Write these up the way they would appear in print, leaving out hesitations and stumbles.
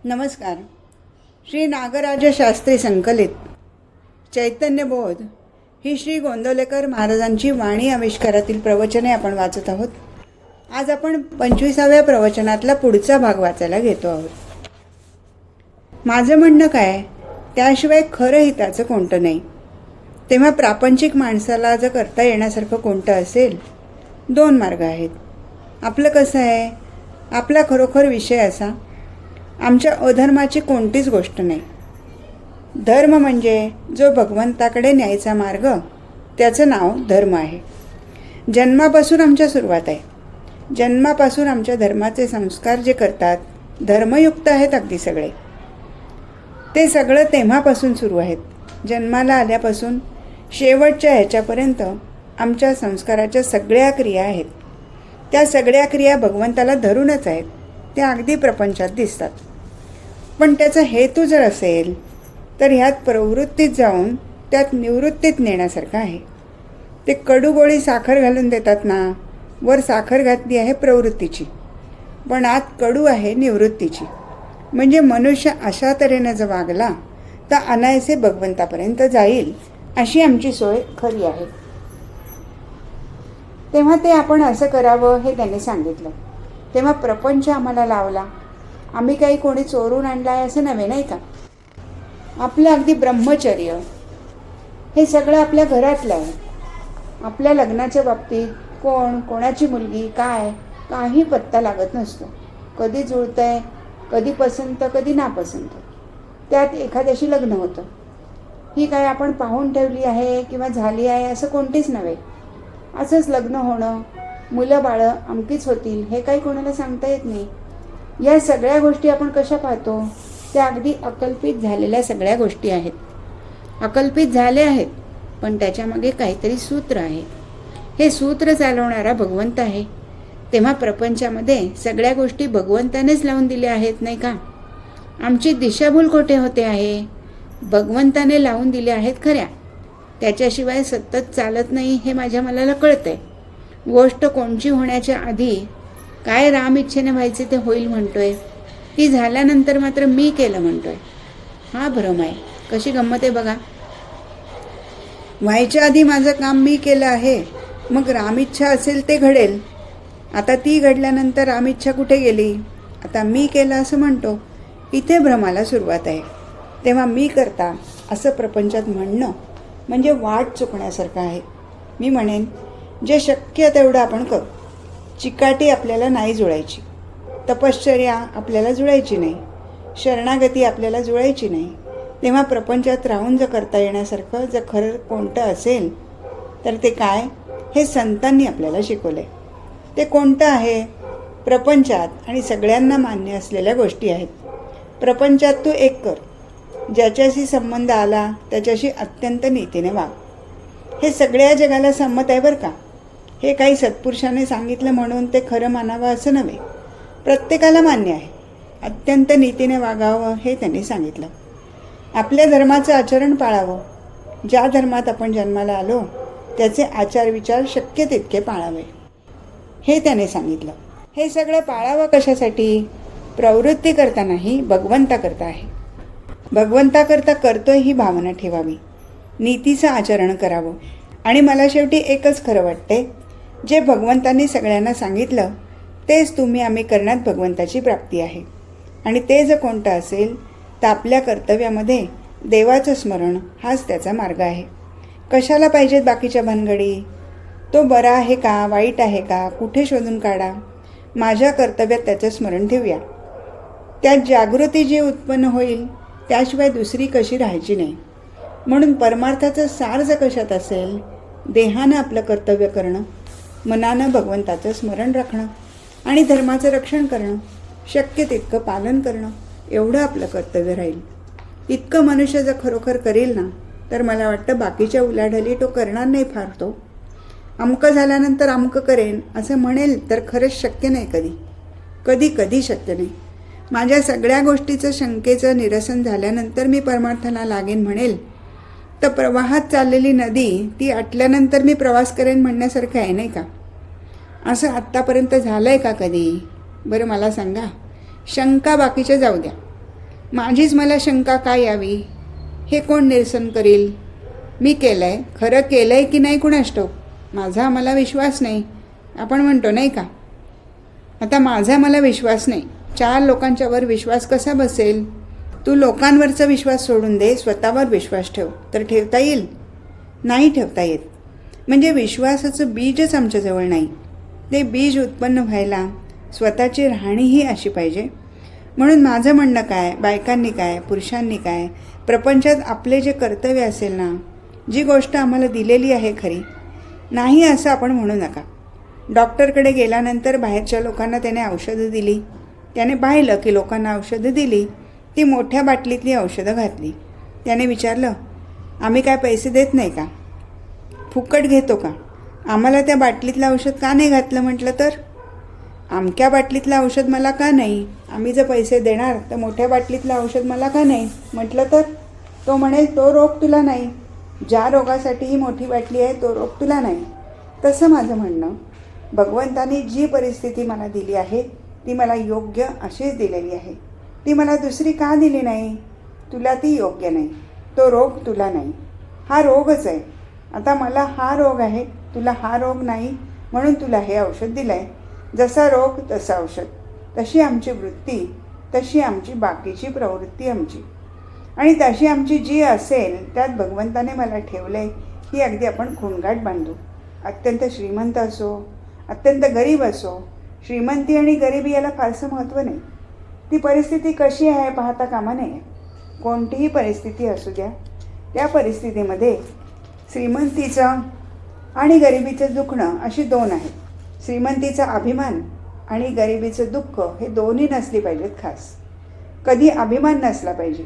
नमस्कार. श्री नागराज शास्त्री संकलित चैतन्यबोध ही श्री गोंदवलेकर महाराजांची वाणी आविष्कारातील प्रवचने आपण वाचत आहोत. आज आपण 25व्या प्रवचनातला पुढचा भाग वाचायला घेतो आहोत. माझं म्हणणं काय, त्याशिवाय खरं हिताचं कोणतं नाही. तेव्हा प्रापंचिक माणसाला जर करता येण्यासारखं कोणतं असेल, 2 मार्ग आहेत. आपलं कसं आहे, आपला खरोखर विषय असा, आमच्या अधर्माची कोणतीच गोष्ट नाही. धर्म म्हणजे जो भगवंताकडे न्यायचा मार्ग, त्याचं नाव धर्म आहे. जन्मापासून आमच्या सुरुवात आहे. जन्मापासून आमच्या धर्माचे संस्कार जे करतात, धर्मयुक्त आहेत अगदी सगळे. ते सगळं तेव्हापासून सुरू आहेत. जन्माला आल्यापासून शेवटच्या ह्याच्यापर्यंत आमच्या संस्काराच्या सगळ्या क्रिया आहेत. त्या सगळ्या क्रिया भगवंताला धरूनच आहेत. त्या अगदी प्रपंचात दिसतात. पण त्याचा हेतू जर असेल तर ह्यात प्रवृत्तीत जाऊन त्यात निवृत्तीत नेण्यासारखं आहे. ते कडू गोळी साखर घालून देतात ना, वर साखर घातली आहे प्रवृत्तीची, पण आत कडू आहे निवृत्तीची. म्हणजे मनुष्य अशा तऱ्हेनं जर वागला तर अनायसे भगवंतापर्यंत जाईल, अशी आमची सोय खरी आहे. तेव्हा ते आपण असं करावं हे त्याने सांगितलं. तेव्हा प्रपंच आम्हाला लावला. आम्ही काही कोणी चोरून आणला आहे असं नव्हे, नाही का. आपलं अगदी ब्रह्मचर्य हे सगळं आपल्या घरातलं आहे. आपल्या लग्नाच्या बाबतीत कोण, कोणाची मुलगी, काय, काही पत्ता लागत नसतो. कधी जुळतंय, कधी पसंत, कधी नापसंत. त्यात एखाद्याशी लग्न होतं. ही काय आपण पाहून ठेवली आहे किंवा झाली आहे असं कोणतीच नव्हे. असंच लग्न होणं, मुलं बाळं अमकीच होतील हे काही कोणाला सांगता येत नाही. या सगळ्या गोष्टी आपण कशा पाहतो, त्या अगदी अकल्पित झालेल्या सगळ्या गोष्टी आहेत. अकल्पित झाले आहेत, पण त्याच्यामागे काहीतरी सूत्र आहे. हे सूत्र चालवणारा भगवंत आहे. तेव्हा प्रपंचामध्ये सगळ्या गोष्टी भगवंतानेच लावून दिल्या आहेत, नाही का. आमची दिशाभूल कोठे होते आहे, भगवंताने लावून दिल्या आहेत खऱ्या. त्याच्याशिवाय सतत चालत नाही हे माझ्या मनाला कळतंय. गोष्ट कोणची होण्याच्या आधी काय राम इच्छेने व्हायचे ते होईल म्हणतोय, ती झाल्यानंतर मात्र मी केलं म्हणतोय. हा भ्रम आहे. कशी गंमत आहे बघा. व्हायच्या आधी माझं काम मी केलं आहे, मग रामिच्छा असेल ते घडेल. आता ती घडल्यानंतर रामिच्छा कुठे गेली, आता मी केलं असं म्हणतो. इथे भ्रमाला सुरुवात आहे. तेव्हा मी करता असं प्रपंचात म्हणणं म्हणजे वाट चुकण्यासारखं आहे. मी म्हणेन, जे शक्य तेवढं आपण करू. चिकाटी आपल्याला नाही जुळायची, तपश्चर्या आपल्याला जुळायची नाही, शरणागती आपल्याला जुळायची नाही. तेव्हा प्रपंचात राहून जर करता येण्यासारखं जर खरं कोणतं असेल तर ते काय, हे संतांनी आपल्याला शिकवलं आहे. ते कोणतं आहे, प्रपंचात आणि सगळ्यांना मान्य असलेल्या गोष्टी आहेत. प्रपंचात तू एक कर, ज्याच्याशी संबंध आला त्याच्याशी अत्यंत नीतीने वाग. हे सगळ्या जगाला संमत आहे बरं का. हे काही सत्पुरुषाने सांगितलं म्हणून ते खरं मानावं असं नव्हे. प्रत्येकाला मान्य आहे. अत्यंत नीतीने वागावं हे त्यांनी सांगितलं. आपल्या धर्माचं आचरण पाळावं. ज्या धर्मात आपण जन्माला आलो त्याचे आचार विचार शक्य तितके पाळावे हे त्याने सांगितलं. हे सगळं पाळावं कशासाठी, प्रवृत्ती करता नाही, भगवंताकरता आहे. भगवंताकरता करतोय ही भावना ठेवावी. नीतीचं आचरण करावं. आणि मला शेवटी एकच खरं वाटते, जे भगवंतांनी सगळ्यांना सांगितलं तेच तुम्ही आम्ही करण्यात भगवंताची प्राप्ती आहे. आणि ते जर कोणतं असेल तर आपल्या कर्तव्यामध्ये देवाचं स्मरण हाच त्याचा मार्ग आहे. कशाला पाहिजेत बाकीच्या भानगडी. तो बरा आहे का, वाईट आहे का, कुठे शोधून काढा. माझ्या कर्तव्यात त्याचं स्मरण ठेवूया. त्यात जागृती जी उत्पन्न होईल त्याशिवाय दुसरी कशी राहायची नाही. म्हणून परमार्थाचं सार जर कशात असेल, देहानं आपलं कर्तव्य करणं, मनानं भगवंताचं स्मरण राखणं आणि धर्माचं रक्षण करणं, शक्य तितकं पालन करणं, एवढं आपलं कर्तव्य राहील. इतकं मनुष्य जर खरोखर करेल ना, तर मला वाटतं बाकीच्या उलाढाली तो करणार नाही फार. तो अमकं झाल्यानंतर अमकं करेन असं म्हणेल तर खरंच शक्य नाही. कधी कधी शक्य नाही. माझ्या सगळ्या गोष्टीचं शंकेचं निरसन झाल्यानंतर मी परमार्थाला लागेन म्हणेल तर प्रवाहात चाललेली नदी ती आटल्यानंतर मी प्रवास करेन म्हणण्यासारखं आहे, नाही का. असं आत्तापर्यंत झालं आहे का कधी, बरं मला सांगा. शंका बाकीच्या जाऊ द्या, माझीच मला शंका काय यावी हे कोण निरसन करील. मी केलं आहे, खरं केलं आहे की नाही कुणास ठाऊक. माझा मला विश्वास नाही आपण म्हणतो नाही का. आता माझा मला विश्वास नाही, 4 लोकांच्यावर विश्वास कसा बसेल. तू लोकांवरचा विश्वास सोडून दे, स्वतःवर विश्वास ठेव. तर ठेवता येईल? नाही ठेवता येत. म्हणजे विश्वासाचं बीजच आमच्याजवळ नाही. ते बीज उत्पन्न व्हायला स्वतःची राहणीही अशी पाहिजे. म्हणून माझं म्हणणं काय, बायकांनी काय, पुरुषांनी काय, प्रपंचात आपले जे कर्तव्य असेल ना, जी गोष्ट आम्हाला दिलेली आहे खरी, नाही असं आपण म्हणू नका. डॉक्टरकडे गेल्यानंतर बाहेरच्या लोकांना त्याने औषधं दिली. त्याने पाहिलं की लोकांना औषधं दिली, ती मोठ्या बाटलीतली औषधं घातली. त्याने विचारलं, आम्ही काय पैसे देत नाही का, फुकट घेतो का, आम्हाला त्या बाटलीतलं औषध का नाही घातलं. म्हटलं तर अमक्या बाटलीतलं औषध मला का नाही, आम्ही जर पैसे देणार तर मोठ्या बाटलीतलं औषध मला का नाही. म्हटलं तर तो म्हणेल तो रोग तुला नाही, ज्या रोगासाठी ही मोठी बाटली आहे तो रोग तुला नाही. तसं माझं म्हणणं, भगवंतानी जी परिस्थिती मला दिली आहे ती मला योग्य अशीच दिलेली आहे. ती मला दुसरी का दिली नाही. तुला ती योग्य नाही, तो रोग तुला नाही, हा रोगच आहे. आता मला हा रोग आहे, तुला हा रोग नाही, म्हणून तुला हे औषध दिलं आहे. जसा रोग तसं औषध, तशी आमची वृत्ती, तशी आमची बाकीची प्रवृत्ती आमची, आणि तशी आमची जी असेल त्यात भगवंताने मला ठेवलं आहे ही अगदी आपण खूणगाठ बांधू. अत्यंत श्रीमंत असो, अत्यंत गरीब असो, श्रीमंती आणि गरिबी याला फारसं महत्त्व नाही. ती परिस्थिती कशी आहे पाहता कामा नये. कोणतीही परिस्थिती असू द्या, त्या परिस्थितीमध्ये श्रीमंतीचं आणि गरिबीचं दुखणं अशी 2 आहेत. श्रीमंतीचा अभिमान आणि गरिबीचं दुःख हे दोन्ही नसली पाहिजेत. खास कधी अभिमान नसला पाहिजे.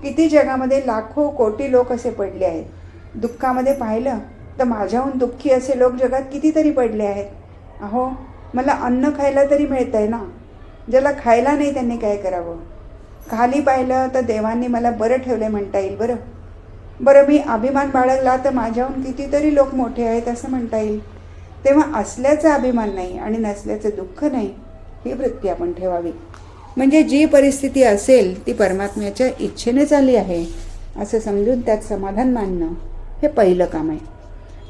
किती जगामध्ये लाखो कोटी लोक असे पडले आहेत. दुःखामध्ये पाहिलं तर माझ्याहून दुःखी असे लोक जगात कितीतरी पडले आहेत. अहो, मला अन्न खायला तरी मिळतं आहे ना, ज्याला खायला नाही त्यांनी काय करावं. खाली पाहिलं तर देवांनी मला बरं ठेवले म्हणता येईल. बरं मी अभिमान बाळगला तर माझ्याहून कितीतरी लोक मोठे आहेत असं म्हणता येईल. तेव्हा असल्याचा अभिमान नाही आणि नसल्याचं दुःख नाही, ही वृत्ती आपण ठेवावी. म्हणजे जी परिस्थिती असेल ती परमात्म्याच्या इच्छेनेच आली आहे असं समजून त्यात समाधान मानणं हे पहिलं काम आहे.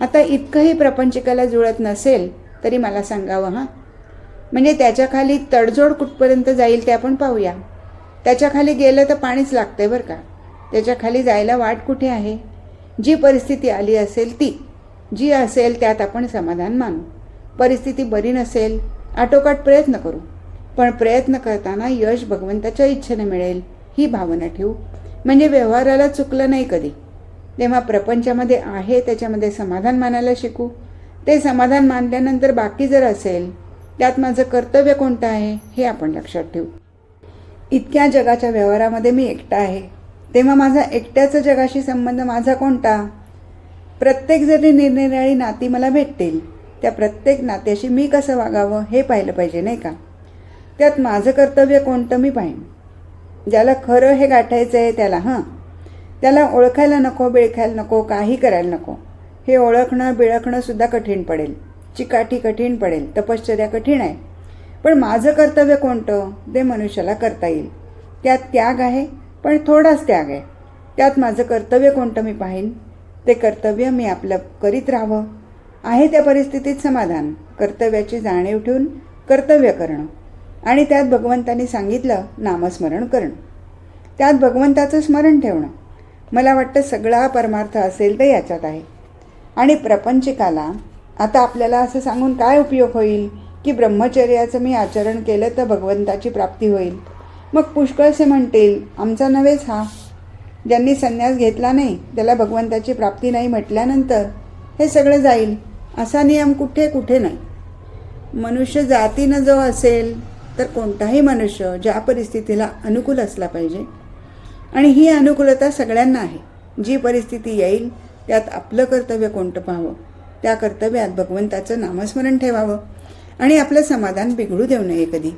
आता इतकंही प्रपंचिकाला जुळत नसेल तरी मला सांगावं हां. म्हणजे त्याच्या खाली तडजोड कुठपर्यंत जाईल ते आपण पाहूया. त्याच्या खाली गेलं तर पाणीच लागतंय बरं का. त्याच्या खाली जायला वाट कुठे आहे. जी परिस्थिती आली असेल ती, जी असेल त्यात आपण समाधान मानू. परिस्थिती बरी नसेल, आटोकाट प्रयत्न करू, पण प्रयत्न करताना यश भगवंताच्या इच्छेने मिळेल ही भावना ठेवू. म्हणजे व्यवहाराला चुकलं नाही कधी. तेव्हा प्रपंचामध्ये आहे त्याच्यामध्ये समाधान मानायला शिकू. ते समाधान मानल्यानंतर बाकी जर असेल त्यात माझं कर्तव्य कोणतं आहे हे आपण लक्षात ठेवू. इतक्या जगाच्या व्यवहारामध्ये मी एकटा आहे, तेव्हा माझा एकट्याचा जगाशी संबंध माझा कोणता. प्रत्येक जरी निरनिराळी नाती मला भेटतील, त्या प्रत्येक नात्याशी मी कसं वागावं हे पाहिलं पाहिजे नाही का. त्यात माझं कर्तव्य कोणतं मी पाहीन. ज्याला खरं हे गाठायचं आहे त्याला ओळखायला नको, बिळखायला नको, काही करायला नको. हे ओळखणं बिळखणं सुद्धा कठीण पडेल, चिकाटी कठीण पडेल, तपश्चर्या कठीण आहे. पण माझं कर्तव्य कोणतं ते मनुष्याला करता येईल. त्यात त्याग आहे, पण थोडाच त्याग आहे. त्यात माझं कर्तव्य कोणतं मी पाहीन. ते कर्तव्य मी आपलं करीत राहावं. आहे त्या परिस्थितीत समाधान, कर्तव्याची जाणीव ठेवून कर्तव्य करणं, आणि त्यात भगवंतांनी सांगितलं नामस्मरण करणं, त्यात भगवंताचं स्मरण ठेवणं. मला वाटतं सगळा परमार्थ असेल तर याच्यात आहे. आणि प्रपंचिकाला आता आपल्याला असं सांगून काय उपयोग होईल की ब्रह्मचर्याचं मी आचरण केलं तर भगवंताची प्राप्ती होईल. मग पुष्कळसे म्हणतील आमचा नव्हेच हा. ज्यांनी संन्यास घेतला नाही त्याला भगवंताची प्राप्ती नाही म्हटल्यानंतर हे सगळं जाईल असा नियम कुठे नाही. मनुष्य जातीनं जो असेल तर कोणताही मनुष्य ज्या परिस्थितीला अनुकूल असला पाहिजे, आणि ही अनुकूलता सगळ्यांना आहे. जी परिस्थिती येईल त्यात आपलं कर्तव्य कोणतं पाहावं, त्या कर्तव्यात भगवंताचं नामस्मरण ठेवावं आणि आपलं समाधान बिघडू देऊ नये कधी.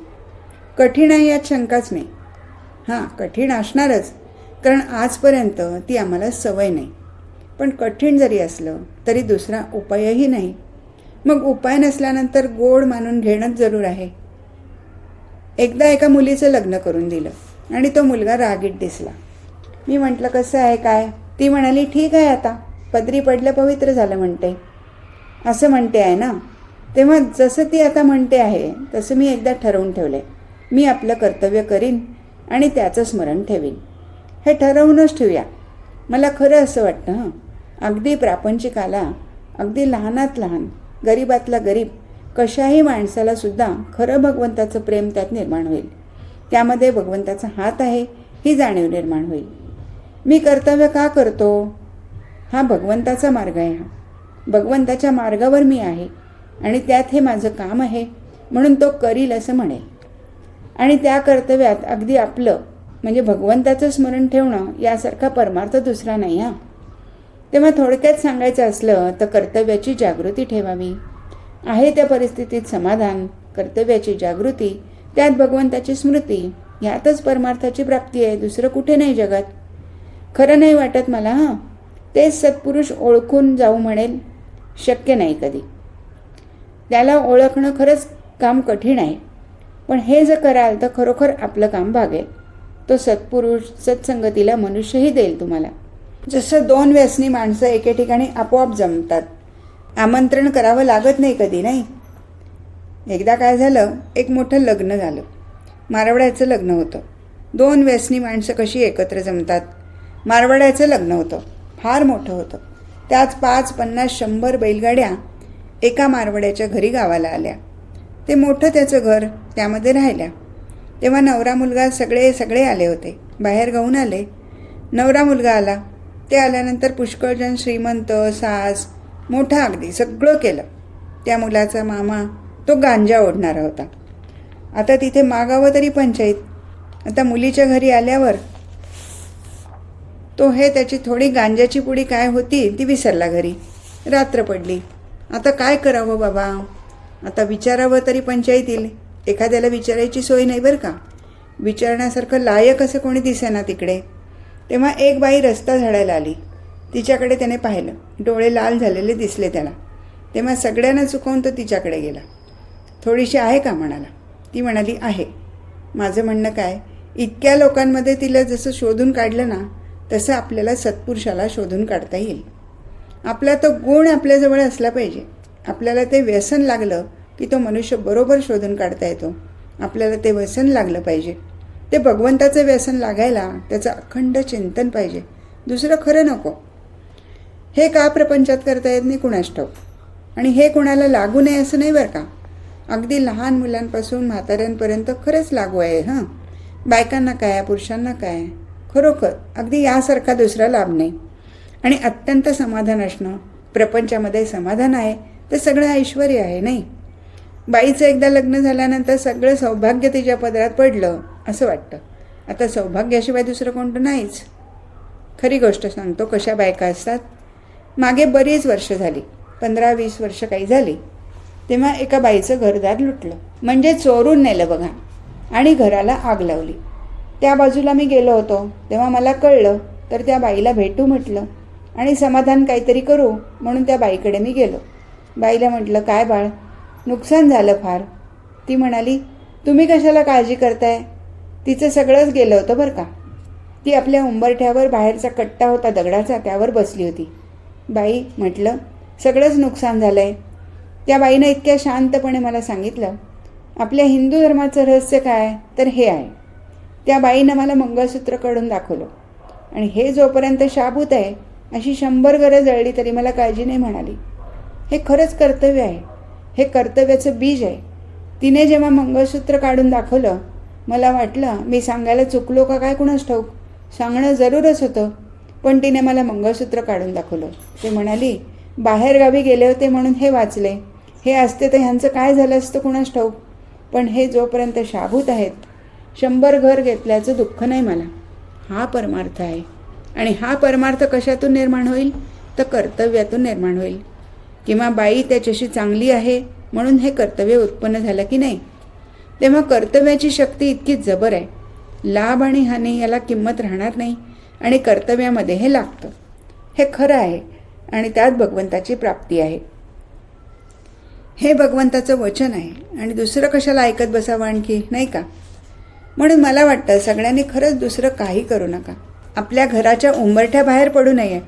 कठीण आहे यात शंकाच नाही. हां, कठीण असणारच, कारण आजपर्यंत ती आम्हाला सवय नाही. पण कठीण जरी असलं तरी दुसरा उपायही नाही. मग उपाय नसल्यानंतर गोड मानून घेणंच जरूर आहे. एकदा एका मुलीचं लग्न करून दिलं आणि तो मुलगा रागीट दिसला. मी म्हटलं कसं आहे काय? ती म्हणाली ठीक आहे, आता पदरी पडलं पवित्र झालं म्हणते. असं म्हणते आहे ना. तेव्हा जसं ती आता म्हणते आहे तसं मी एकदा ठरवून ठेवले, मी आपलं कर्तव्य करीन आणि त्याचं स्मरण ठेवीन. हे ठरवूनच ठेवूया. मला खरं असं वाटतं अगदी प्रापंचिकाला, अगदी लहानात लहान, गरीबातला गरीब कशाही माणसाला सुद्धा खरं भगवंताचं प्रेम त्यात निर्माण होईल. त्यामध्ये भगवंताचा हात आहे ही जाणीव निर्माण होईल. मी कर्तव्य का करतो? हा भगवंताचा मार्ग आहे. हा भगवंताच्या मार्गावर मी आहे आणि त्यात हे माझं काम आहे म्हणून तो करील असं म्हणेल. आणि त्या कर्तव्यात अगदी आपलं म्हणजे भगवंताचं स्मरण ठेवणं यासारखा परमार्थ दुसरा नाही. तेव्हा थोडक्यात सांगायचं असलं तर कर्तव्याची जागृती ठेवावी. आहे त्या परिस्थितीत समाधान, कर्तव्याची जागृती, त्यात भगवंताची स्मृती, ह्यातच परमार्थाची प्राप्ती आहे. दुसरं कुठे नाही जगात. खरं नाही वाटत मला तेच सत्पुरुष ओळखून जाऊ म्हणेल, शक्य नाही कधी. त्याला ओळखणं खरंच काम कठीण आहे. पण हे जर कराल तर खरोखर आपलं काम भागेल. तो सत्पुरुष सत्संगतीला मनुष्यही देईल तुम्हाला. जसं दोन व्यसनी माणसं एके ठिकाणी आपोआप जमतात. आमंत्रण करावं लागत नाही कधी, नाही. एकदा काय झालं, एक मोठं लग्न झालं. मारवाड्याचं लग्न होतं. दोन व्यसनी माणसं कशी एकत्र जमतात. मारवाड्याचं लग्न होतं, फार मोठं होतं. त्याच 5, 50, 100 बैलगाड्या एका मारवाड्याच्या घरी गावाला आल्या. ते मोठं त्याचं घर, त्यामध्ये राहिल्या. तेव्हा नवरा मुलगा सगळे आले होते. बाहेर गाऊन आले. नवरा मुलगा आला. ते आल्यानंतर पुष्कळजण, श्रीमंत, सास, मोठा अगदी सगळं केलं. त्या मुलाचा मामा तो गांजा ओढणारा होता. आता तिथे मागावं तरी पंचायत. आता मुलीच्या घरी आल्यावर तो हे त्याची थोडी गांजाची पुडी काय होती ती विसरला घरी. रात्र पडली. आता काय करावं बाबा? आता विचारावं तरी पंचायत येईल. एखाद्याला विचारायची सोय नाही बरं का. विचारण्यासारखं लायक असं कोणी दिसेना तिकडे. तेव्हा एक बाई रस्ता झाडायला आली. तिच्याकडे त्याने पाहिलं. डोळे लाल झालेले दिसले त्याला. तेव्हा सगळ्यांना चुकवून तो तिच्याकडे गेला. थोडीशी आहे का म्हणाला. ती म्हणाली आहे. माझं म्हणणं काय, इतक्या लोकांमध्ये तिला जसं शोधून काढलं ना तसं आपल्याला सत्पुरुषाला शोधून काढता येईल. आपला तो गुण आपल्याजवळ असला पाहिजे. आपल्याला ते व्यसन लागलं की तो मनुष्य बरोबर शोधून काढता येतो. आपल्याला ते व्यसन लागलं पाहिजे. ते भगवंताचं व्यसन लागायला त्याचं अखंड चिंतन पाहिजे. दुसरं खरं नको. हे का प्रपंचात करता येत नाही कुणास ठाऊक. आणि हे कोणाला लागू नये असं नाही बरं का. अगदी लहान मुलांपासून म्हाताऱ्यांपर्यंत खरंच लागू आहे. बायकांना काय, पुरुषांना काय, खरोखर अगदी यासारखा दुसरा लाभ नाही. आणि अत्यंत समाधान असणं, प्रपंचामध्ये समाधान आहे ते सगळं ऐश्वर्य आहे, नाही. बाईचं एकदा लग्न झाल्यानंतर सगळं सौभाग्य तिच्या पदरात पडलं असं वाटतं. आता सौभाग्याशिवाय दुसरं कोणतं नाहीच. खरी गोष्ट सांगतो कशा बायका असतात. मागे बरीच वर्ष झाली, 15-20 वर्ष काही झाली. तेव्हा एका बाईचं घरदार लुटलं, म्हणजे चोरून नेलं बघा. आणि घराला आग लावली. त्या बाजूला मी गेलो होतो. तेव्हा मला कळलं तर त्या बाईला भेटू म्हटलं आणि समाधान काहीतरी करू म्हणून त्या बाईकडे मी गेलो. बाईला म्हटलं काय बाळ, नुकसान झालं फार. ती म्हणाली तुम्ही कशाला काळजी करताय. तिचं सगळंच गेलं होतं बरं का. ती आपल्या उंबरठ्यावर बाहेरचा कट्टा होता दगडाचा, त्यावर बसली होती. बाई म्हटलं सगळंच नुकसान झालं आहे. त्या बाईनं इतक्या शांतपणे मला सांगितलं आपल्या हिंदू धर्माचं रहस्य काय तर हे आहे. त्या बाईनं मला मंगळसूत्र काढून दाखवलं आणि हे जोपर्यंत शाबूत आहे अशी 100 घरं जळली तरी मला काळजी नाही म्हणाली. हे खरंच कर्तव्य आहे. हे कर्तव्याचं बीज आहे. तिने जेव्हा मंगळसूत्र काढून दाखवलं मला वाटलं मी सांगायला चुकलो का काय कुणास ठाऊक. सांगणं जरूरच होतं. पण तिने मला मंगळसूत्र काढून दाखवलं. ते म्हणाली बाहेरगावी गेले होते म्हणून हे वाचले. हे असते तर ह्यांचं काय झालं असतं कुणास ठाऊक. पण हे जोपर्यंत शाबूत आहेत 100 घर घेतल्याचं दुःख नाही मला. हा परमार्थ आहे. आणि हा परमार्थ कशातून निर्माण होईल तर कर्तव्यातून निर्माण होईल. किंवा बाई त्याच्याशी चांगली आहे म्हणून हे कर्तव्य उत्पन्न झालं की नाही. तेव्हा कर्तव्याची शक्ती इतकी जबर आहे. लाभ आणि हानी याला किंमत राहणार नाही. आणि कर्तव्यामध्ये हे लागतं. हे खरं आहे आणि त्यात भगवंताची प्राप्ती आहे. हे भगवंताचं वचन आहे आणि दुसरं कशाला ऐकत बसावं आणखी, नाही का. म्हणून मला वाटतं सगळ्यांनी खरंच दुसरं काही करू नका. आपल्या घराच्या उंबरठ्या बाहेर पडू नये.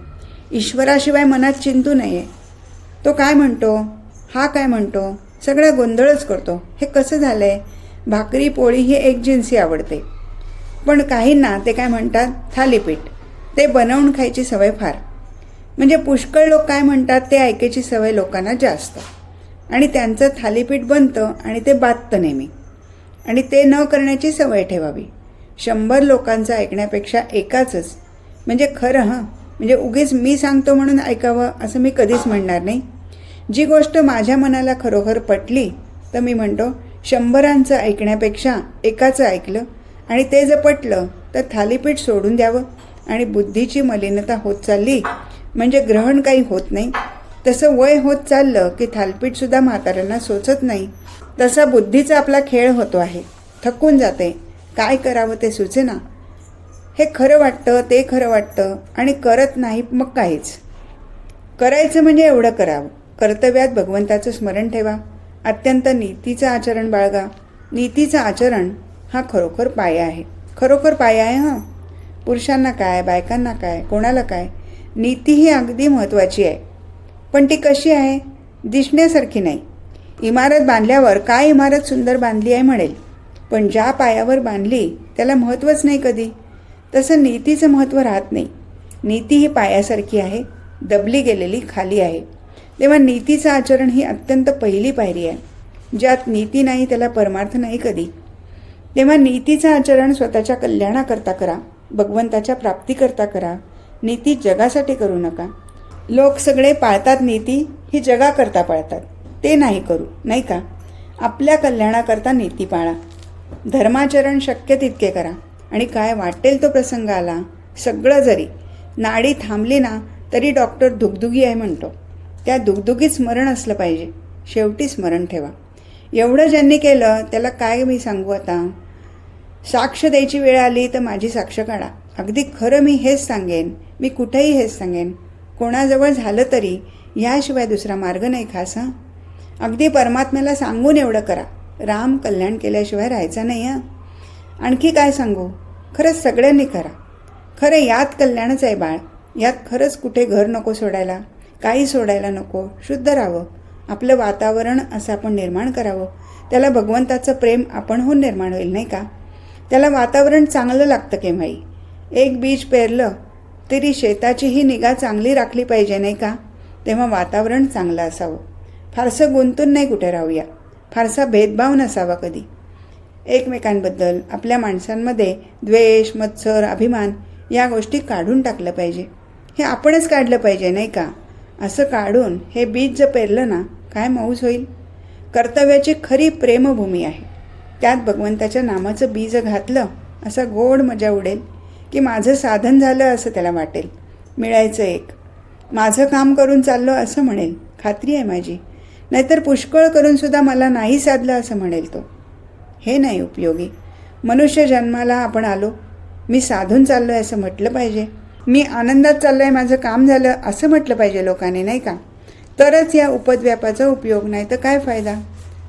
ईश्वराशिवाय मनात चिंतू नये. तो काय म्हणतो, हा काय म्हणतो, सगळा गोंधळच करतो. हे कसं झालं आहे? भाकरी पोळी ही एकजिन्सी आवडते, पण काहींना ते काय म्हणतात थालीपीठ, ते बनवून खायची सवय फार. म्हणजे पुष्कळ लोक काय म्हणतात ते ऐकायची सवय लोकांना जास्त, आणि त्यांचं थालीपीठ बनतं आणि ते बाततं नेहमी, आणि ते न करण्याची सवय ठेवावी. 100 लोकांचं ऐकण्यापेक्षा एकाचंच म्हणजे खरं. म्हणजे उगीच मी सांगतो म्हणून ऐकावं असं मी कधीच म्हणणार नाही. जी गोष्ट माझ्या मनाला खरोखर पटली तर मी म्हणतो 100 ऐकण्यापेक्षा एकाचं ऐकलं आणि ते जर पटलं तर थालीपीठ सोडून द्यावं. आणि बुद्धीची मलिनता होत चालली म्हणजे ग्रहण काही होत नाही. तसं वय होत चाललं की थालीपीठसुद्धा म्हाताऱ्यांना सोचत नाही. तसा बुद्धीचा आपला खेळ होतो आहे. थकून जाते, काय करावं ते सुचेना. हे खरं वाटतं, ते खरं वाटतं आणि करत नाही मग काहीच. करायचं म्हणजे एवढं करावं. कर्तव्यात भगवंताचं स्मरण ठेवा. अत्यंत नीतीचं आचरण बाळगा. नीतीचं आचरण हा खरोखर पाया आहे. खरोखर पाया आहे. पुरुषांना काय, बायकांना काय, कोणाला काय, नीती ही अगदी महत्त्वाची आहे. पण ती कशी आहे? दिसण्यासारखी नाही. इमारत बांधल्यावर काय इमारत सुंदर बांधली आहे म्हणेल, पण ज्या पायावर बांधली त्याला महत्त्वच नाही कधी. तसं नीतीचं महत्त्व राहत नाही. नीती ही पायासारखी आहे, दबली गेलेली खाली आहे. तेव्हा नीतीचं आचरण ही अत्यंत पहिली पायरी आहे. ज्यात नीती नाही त्याला परमार्थ नाही कधी. तेव्हा नीतीचं आचरण स्वतःच्या कल्याणाकरता करा, भगवंताच्या प्राप्तीकरता करा. नीती जगासाठी करू नका. लोक सगळे पाळतात नीती, ही जगाकरता पाळतात. ते नाही करू, नाही का? आपल्या कल्याणाकरता नीती पाळा. धर्माचरण शक्य तितके करा. आणि काय वाटेल तो प्रसंग आला, सगळं जरी नाडी थांबली ना तरी डॉक्टर दुगदुगी आहे म्हणतो, त्या दुगदुगीत स्मरण असलं पाहिजे. शेवटी स्मरण ठेवा. एवढं ज्यांनी केलं त्याला काय मी सांगू आता. साक्ष द्यायची वेळ आली तर माझी साक्ष काढा. अगदी खरं मी हेच सांगेन. मी कुठेही हेच सांगेन. कोणाजवळ झालं तरी ह्याशिवाय दुसरा मार्ग नाही खास. अगदी परमात्म्याला सांगून एवढं करा. राम कल्याण केल्याशिवाय राहायचं नाही. आणखी काय सांगू. खरंच सगळ्यांनी करा. खरं यात कल्याणच आहे बाळ. यात खरंच कुठे घर नको सोडायला, काही सोडायला नको. शुद्ध राहावं. आपलं वातावरण असं आपण निर्माण करावं. त्याला भगवंताचं प्रेम आपणहून निर्माण होईल, नाही का? त्याला वातावरण चांगलं लागतं केव्हाही. एक बीज पेरलं तरी शेताचीही निगा चांगली राखली पाहिजे, नाही का? तेव्हा वातावरण चांगलं असावं. फारसं गुंतून नाही कुठे राहूया. फारसा भेदभाव नसावा कधी. एकमेकांबद्दल आपल्या माणसांमध्ये द्वेष, मत्सर, अभिमान या गोष्टी काढून टाकलं पाहिजे. हे आपणच काढलं पाहिजे, नाही का? असं काढून हे बीज जर पेरलं ना, काय मौज होईल. कर्तव्याची खरी प्रेमभूमी आहे. त्यात भगवंताच्या नामाचं बीज घातलं असं गोड मजा उडेल की माझं साधन झालं असं त्याला वाटेल. मिळायचं एक. माझं काम करून चाललो असं म्हणेल. खात्री आहे माझी. नाहीतर पुष्कळ करूनसुद्धा मला नाही साधलं असं म्हणेल तो. हे नाही उपयोगी. मनुष्य जन्माला आपण आलो, मी साधून चाललो आहे असं म्हटलं पाहिजे. मी आनंदात चाललो आहे, माझं काम झालं असं म्हटलं पाहिजे लोकांनी, नाही का? तरच या उपद्व्यापाचा उपयोग. नाही तर काय फायदा.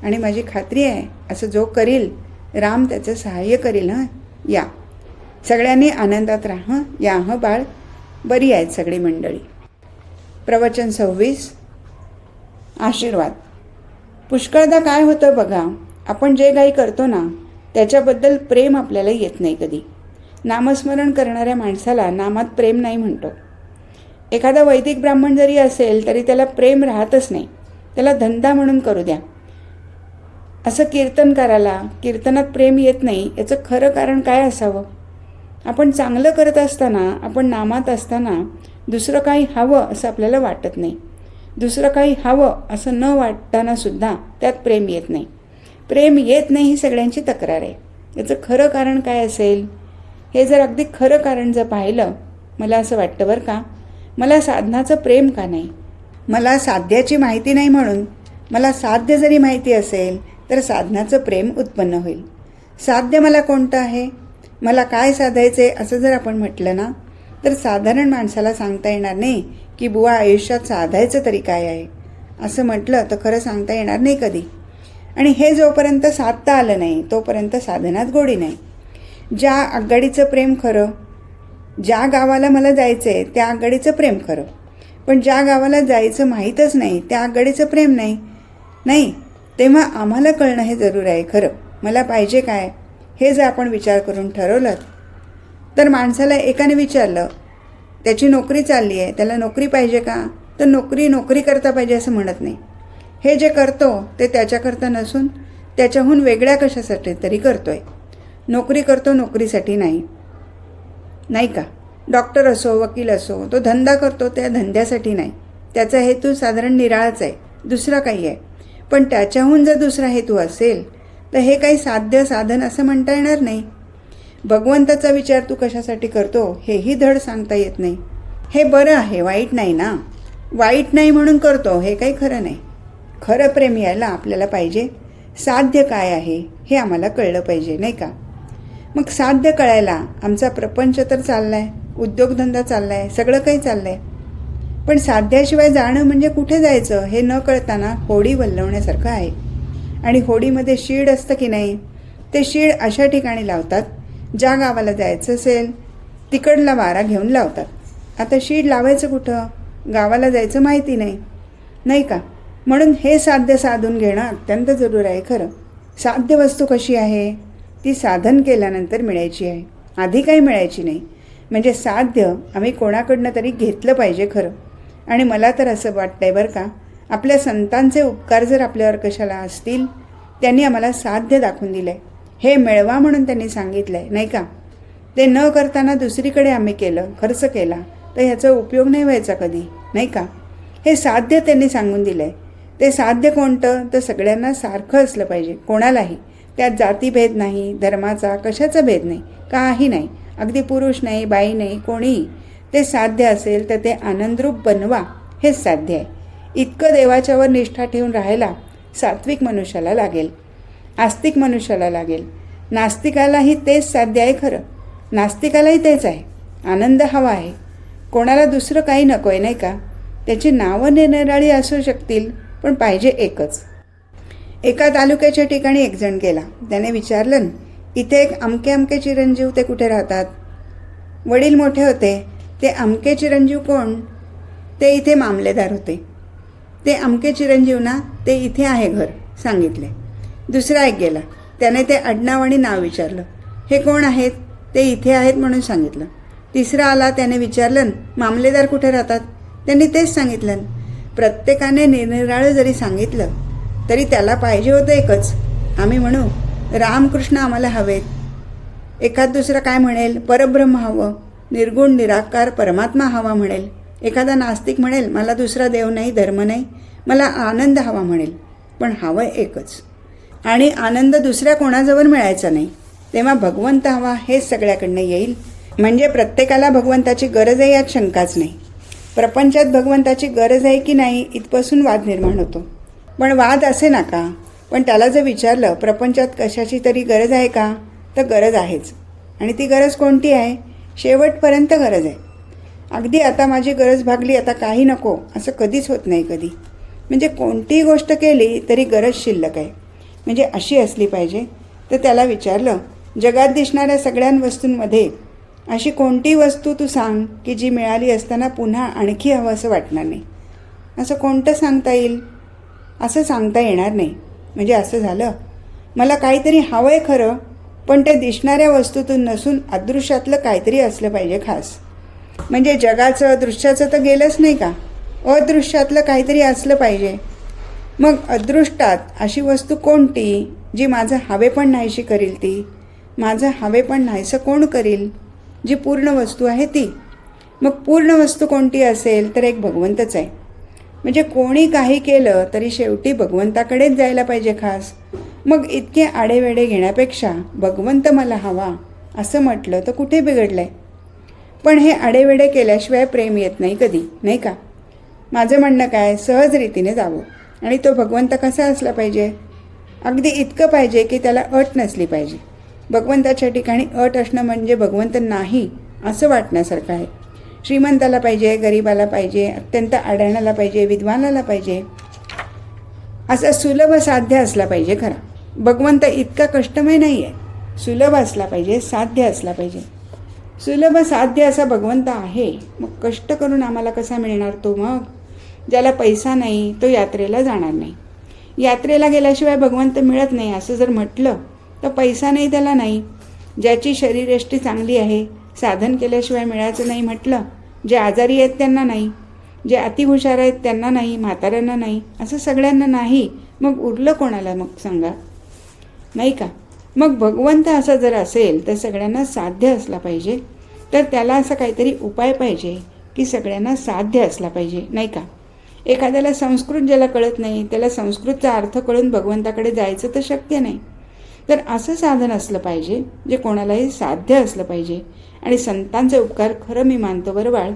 आणि माझी खात्री आहे असं जो करील राम त्याचं सहाय्य करील. या सगळ्यांनी आनंदात राहा. या बाळ. बरी आहेत सगळी मंडळी. प्रवचन 26. आशीर्वाद. पुष्कळदा काय होतं बघा, आपण जे काही करतो ना त्याच्याबद्दल प्रेम आपल्याला येत नाही कधी. नामस्मरण करणाऱ्या माणसाला नामात प्रेम नाही म्हणतो. एखादा वैदिक ब्राह्मण जरी असेल तरी त्याला प्रेम राहतच नाही. त्याला धंदा म्हणून करू द्या. असं कीर्तनकाराला कीर्तनात प्रेम येत नाही, याचं खरं कारण काय असावं? आपण चांगलं करत असताना, आपण नामात असताना दुसरं काही हवं असं आपल्याला वाटत नाही. दुसरं काही हवं असं न वाटतानासुद्धा त्यात प्रेम येत नाही. प्रेम येत नाही ही सगळ्यांची तक्रार आहे. याचं खरं कारण काय असेल? हे जर अगदी खरं कारण जर पाहिलं, मला असं वाटतं बरं का, मला साधनाचं प्रेम का नाही? मला साध्याची माहिती नाही म्हणून मला साध्य जरी माहिती असेल तर साधनाचं प्रेम उत्पन्न होईल. साध्य मला कोणतं आहे, मला काय साधायचे असं जर आपण म्हटलं ना तर साधारण माणसाला सांगता येणार नाही की बुवा आयुष्यात साधायचं तरी काय आहे. असं म्हटलं तर खरं सांगता येणार नाही कधी. आणि हे जोपर्यंत साधता आलं नाही तोपर्यंत साधनात गोडी नाही. ज्या आगगाडीचं प्रेम खरं, ज्या गावाला मला जायचं आहे त्या आगगाडीचं प्रेम खरं, पण ज्या गावाला जायचं माहीतच नाही त्या आगगाडीचं प्रेम नाही. नाही, तेव्हा आम्हाला कळणं हे जरूर आहे. खरं मला पाहिजे काय हे जर आपण विचार करून ठरवलं तर माणसाला एकाने विचारलं, त्याची नोकरी चालली आहे, त्याला नोकरी पाहिजे का, तर नोकरी करता पाहिजे असं म्हणत नाही. हे जे करतो ते त्याच्याकरता नसून त्याच्याहून वेगळ्या कशासाठी तरी करतो आहे. नोकरी करतो नोकरीसाठी नाही, नाही का. डॉक्टर असो, वकील असो, तो धंदा करतो त्या धंद्यासाठी नाही. त्याचा हेतू साधारण निराळाच आहे, दुसरा काही आहे. पण त्याच्याहून जर दुसरा हेतू असेल तर हे काही साध्य साधन असं म्हणता येणार नाही. भगवंताचा विचार तू कशासाठी करतो हेही धड सांगता येत नाही. हे बरं आहे, वाईट नाही ना. वाईट नाही म्हणून करतो हे काही खरं नाही. खरं प्रेम यायला आपल्याला पाहिजे साध्य काय आहे हे आम्हाला कळलं पाहिजे, नाही का. मग साध्य कळायला आमचा प्रपंच तर चालला आहे, उद्योगधंदा चालला आहे, सगळं काही चाललं आहे. पण साध्याशिवाय जाणं म्हणजे कुठे जायचं हे न कळताना होडी वल्लवण्यासारखं आहे. आणि होडीमध्ये शीड असतं की नाही, ते शीड अशा ठिकाणी लावतात ज्या गावाला जायचं असेल तिकडला वारा घेऊन लावतात. आता शीड लावायचं कुठं, गावाला जायचं माहिती नाही, नाही का. म्हणून हे साध्य साधून घेणं अत्यंत जरूर आहे. खरं साध्य वस्तू कशी आहे, ती साधन केल्यानंतर मिळायची आहे, आधी काही मिळायची नाही. म्हणजे साध्य आम्ही कोणाकडनं तरी घेतलं पाहिजे खरं. आणि मला तर असं वाटतंय बरं का, आपल्या संतांचे उपकार जर आपल्यावर कशाला असतील, त्यांनी आम्हाला साध्य दाखवून दिलं आहे. हे मिळवा म्हणून त्यांनी सांगितलं आहे, नाही का. ते न करताना दुसरीकडे आम्ही केलं, खर्च केला, तर ह्याचा उपयोग नाही व्हायचा कधी, नाही का. हे साध्य त्यांनी सांगून दिलं आहे. ते साध्य कोणतं, तर सगळ्यांना सारखं असलं पाहिजे, कोणालाही. त्यात जातीभेद नाही, धर्माचा कशाचा भेद नाही, काही नाही. अगदी पुरुष नाही, बाई नाही, कोणीही. ते साध्य असेल तर ते आनंदरूप बनवा, हेच साध्य आहे. इतकं देवाच्यावर निष्ठा ठेवून राहायला सात्विक मनुष्याला लागेल, आस्तिक मनुष्याला लागेल. नास्तिकालाही तेच साध्य आहे खरं. नास्तिकालाही तेच आहे, आनंद हवा आहे. कोणाला दुसरं काही नको आहे, नाही का. त्याची नावं निरनिराळी असू शकतील, पण पाहिजे एकच. एका तालुक्याच्या ठिकाणी एक जण गेला. त्याने विचारलं, इथे एक अमके अमके चिरंजीव, ते कुठे राहतात. वडील मोठे होते. ते अमके चिरंजीव कोण, ते इथे मामलेदार होते. ते अमके चिरंजीव ना, ते इथे आहे घर, सांगितले. दुसरा एक गेला. त्याने ते आडनाव आणि नाव विचारलं. हे कोण आहेत, ते इथे आहेत म्हणून सांगितलं. तिसरा आला. त्याने विचारलं, मामलेदार कुठे राहतात. त्यांनी तेच सांगितलं. प्रत्येकाने निरनिराळं जरी सांगितलं तरी त्याला पाहिजे होतं एकच. आम्ही म्हणू रामकृष्ण आम्हाला हवेत. एखाद दुसरा काय म्हणेल, परब्रह्म हवं, निर्गुण निराकार परमात्मा हवा म्हणेल. एखादा नास्तिक म्हणेल, मला दुसरा देव नाही, धर्म नाही, मला आनंद हवा म्हणेल. पण हवं एकच. आणि आनंद दुसऱ्या कोणाजवळ मिळायचा नाही. तेव्हा भगवंत हवा हेच सगळ्याकडनं येईल. म्हणजे प्रत्येकाला भगवंताची गरज आहे यात शंकाच नाही. प्रपंचात भगवंताची गरज आहे की नाही इथपासून वाद निर्माण होतो. पण वाद असे नका. पण त्याला जर विचारलं प्रपंचात कशाची तरी गरज आहे का, तर गरज आहेच. आणि ती गरज कोणती आहे, शेवटपर्यंत गरज आहे. अगदी आता माझी गरज भागली, आता काही नको, असं कधीच होत नाही कधी. म्हणजे कोणतीही गोष्ट केली तरी गरज शिल्लक आहे, म्हणजे अशी असली पाहिजे. तर त्याला विचारलं, जगात दिसणाऱ्या सगळ्या वस्तूंमध्ये अशी कोणती वस्तू तू सांग की जी मिळाली असताना पुन्हा आणखी हवं असं वाटणार नाही. असं कोणतं सांगता येईल, असं सांगता येणार नाही. म्हणजे असं झालं, मला काहीतरी हवं आहे खरं, पण ते दिसणाऱ्या वस्तूतून नसून अदृश्यातलं काहीतरी असलं पाहिजे खास. म्हणजे जगाचं दृश्याचं तर गेलंच नाही का, अदृश्यातलं काहीतरी असलं पाहिजे. मग अदृष्टात अशी वस्तू कोणती जी माझं हवेपण नाहीशी करील, ती माझं हवेपण नाहीसं कोण करील, जी पूर्ण वस्तू आहे ती. मग पूर्ण वस्तू कोणती असेल तर एक भगवंतच आहे. म्हणजे कोणी काही केलं तरी शेवटी भगवंताकडेच जायला पाहिजे खास. मग इतके आडेवेडे घेण्यापेक्षा भगवंत मला हवा असं म्हटलं तर कुठे बिघडलं आहे. पण हे आडेवेडे केल्याशिवाय प्रेम येत नाही कधी, नाही का. माझं म्हणणं काय, सहज रीतीने जावं. आणि तो भगवंत कसा असला पाहिजे, अगदी इतकं पाहिजे की त्याला अट नसली पाहिजे. भगवंताच्या ठिकाणी अट असणं म्हणजे भगवंत नाही असं वाटण्यासारखं आहे. श्रीमंताला पाहिजे, गरीबाला पाहिजे, अत्यंत अडाण्याला पाहिजे, विद्वानाला पाहिजे, असा सुलभ साध्य असला पाहिजे खरा. भगवंत इतका कष्टमय नाही आहे. सुलभ असला पाहिजे, साध्य असला पाहिजे. सुलभ साध्य असा भगवंत आहे, मग कष्ट करून आम्हाला कसा मिळणार तो? मग ज्याला पैसा नाही तो यात्रेला जाणार नाही. यात्रेला गेल्याशिवाय भगवंत मिळत नाही असं जर म्हटलं तर पैसा नाही त्याला नाही. ज्याची शरीरयष्टी चांगली आहे, साधन केल्याशिवाय मिळायचं नाही म्हटलं, जे आजारी आहेत त्यांना नाही, जे अतिहुशार आहेत त्यांना नाही, म्हाताऱ्यांना नाही, असं सगळ्यांना नाही. मग उरलं कोणाला मग सांगा, नाही का? मग भगवंत असा जर असेल तर सगळ्यांना साध्य असला पाहिजे. तर त्याला असा काहीतरी उपाय पाहिजे की सगळ्यांना साध्य असला पाहिजे, नाही का? एखाद्याला संस्कृत ज्याला कळत नाही त्याला संस्कृतचा अर्थ कळून भगवंताकडे जायचं तर शक्य नाही. तर असं साधन असलं पाहिजे जे कोणालाही साध्य असलं पाहिजे. आणि संतांचे उपकार खरं मी मानतो बरं बाळ.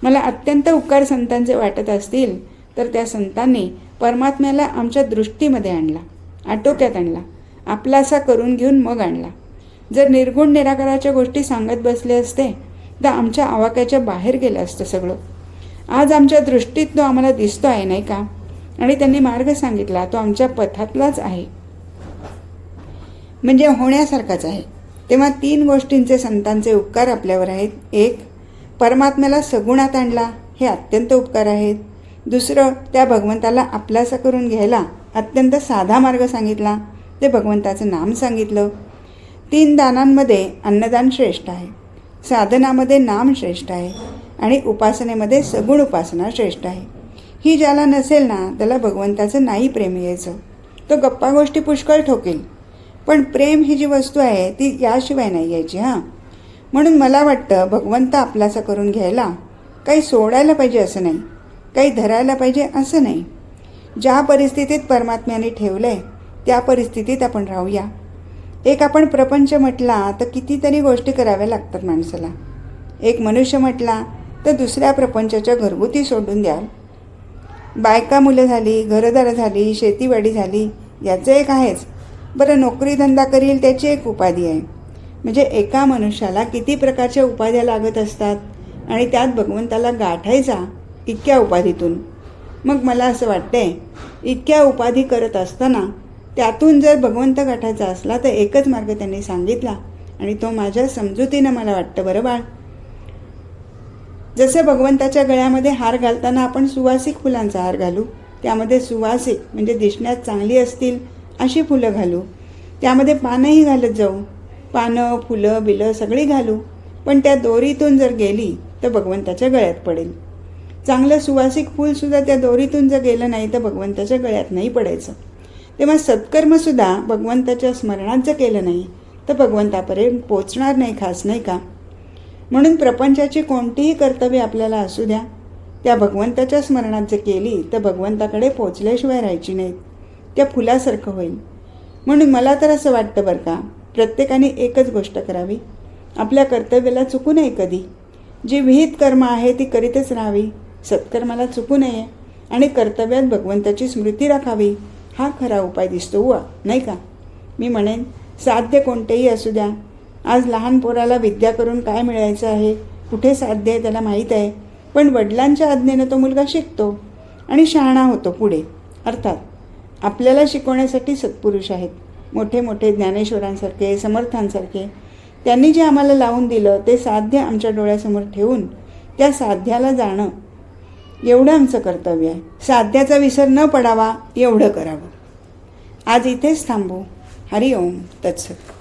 मला अत्यंत उपकार संतांचे वाटत असतील तर त्या संतांनी परमात्म्याला आमच्या दृष्टीमध्ये आणला, आटोक्यात आणला, आपलासा करून घेऊन मग आणला. जर निर्गुण निराकाराच्या गोष्टी सांगत बसले असते तर आमच्या आवाक्याच्या बाहेर गेलं असतं सगळं. आज आमच्या दृष्टीत तो आम्हाला दिसतो आहे, नाही का? आणि त्यांनी मार्ग सांगितला, तो आमच्या पथातलाच आहे, म्हणजे होण्यासारखाच आहे. तेव्हा 3 गोष्टींचे संतांचे उपकार आपल्यावर आहेत. 1, परमात्म्याला सगुणात आणला, हे अत्यंत उपकार आहेत. 2, त्या भगवंताला आपलासा करून घ्यायला अत्यंत साधा मार्ग सांगितला, ते भगवंताचं नाम सांगितलं. 3 दानांमध्ये अन्नदान श्रेष्ठ आहे, साधनामध्ये नाम श्रेष्ठ आहे आणि उपासनेमध्ये सगुण उपासना श्रेष्ठ आहे. ही ज्याला नसेल ना त्याला भगवंताचं नाही प्रेम यायचं. तो गप्पा गोष्टी पुष्कळ ठोकेल, पण प्रेम ही जी वस्तू आहे ती याशिवाय नाही यायची. म्हणून मला वाटतं भगवंत आपलासा करून घ्यायला काही सोडायला पाहिजे असं नाही, काही धरायला पाहिजे असं नाही. ज्या परिस्थितीत परमात्म्याने ठेवलं आहे त्या परिस्थितीत आपण राहूया. एक आपण प्रपंच म्हटला तर कितीतरी गोष्टी कराव्या लागतात माणसाला. एक मनुष्य म्हटला तर दुसऱ्या प्रपंचाच्या घरगुती सोडून द्याल. बायका मुलं झाली, घरदार झाली, शेतीवाडी झाली, याचं एक आहेच. बरं, नोकरी धंदा करील त्याची एक उपाधी आहे. म्हणजे एका मनुष्याला किती प्रकारच्या उपाध्या लागत असतात आणि त्यात भगवंताला गाठायचा इतक्या उपाधीतून. मग मला असं वाटतंय इतक्या उपाधी करत असताना त्यातून जर भगवंत गाठायचा असला तर एकच मार्ग त्यांनी सांगितला आणि तो माझ्या समजुतीनं मला वाटतं बरं बाळ. जसं भगवंताच्या गळ्यामध्ये हार घालताना आपण सुवासिक फुलांचा हार घालू, त्यामध्ये सुवासिक म्हणजे दिसण्यात चांगली असतील अशी फुलं घालू, त्यामध्ये पानंही घालत जाऊ, पानं फुलं बिलं सगळी घालू, पण त्या दोरीतून जर गेली तर भगवंताच्या गळ्यात पडेल. चांगलं सुवासिक फूलसुद्धा त्या दोरीतून जर गेलं नाही तर भगवंताच्या गळ्यात नाही पडायचं. तेव्हा सत्कर्मसुद्धा भगवंताच्या स्मरणात जर केलं नाही तर भगवंतापर्यंत पोचणार नाही खास, नाही का? म्हणून प्रपंचाची कोणतीही कर्तव्य आपल्याला असू द्या, त्या भगवंताच्या स्मरणात जर केली तर भगवंताकडे पोचल्याशिवाय राहायची नाहीत. त्या फुलासारखं होईल. म्हणून मला तर असं वाटतं बरं का, प्रत्येकाने एकच गोष्ट करावी, आपल्या कर्तव्याला चुकू नये कधी. जी विहित कर्म आहे ती करीतच राहावी, सत्कर्माला चुकू नये आणि कर्तव्यात भगवंताची स्मृती राखावी. हा खरा उपाय दिसतो हुआ, नाही का? मी म्हणेन साध्य कोणतेही असू द्या. आज लहान पोराला विद्या करून काय मिळायचं आहे, कुठे साध्य आहे त्याला माहीत आहे, पण वडिलांच्या आज्ञेनं तो मुलगा शिकतो आणि शहाणा होतो पुढे. अर्थात आपल्याला शिकवण्यासाठी सत्पुरुष आहेत, मोठे मोठे ज्ञानेश्वरांसारखे, समर्थांसारखे. त्यांनी जे आम्हाला लावून दिलं ते साध्य आमच्या डोळ्यासमोर ठेवून त्या साध्याला जाणं एवढं आमचं कर्तव्य आहे. साध्याचा विसर न पडावा एवढं करावं. आज इथेच थांबू. हरिओम तत्सत.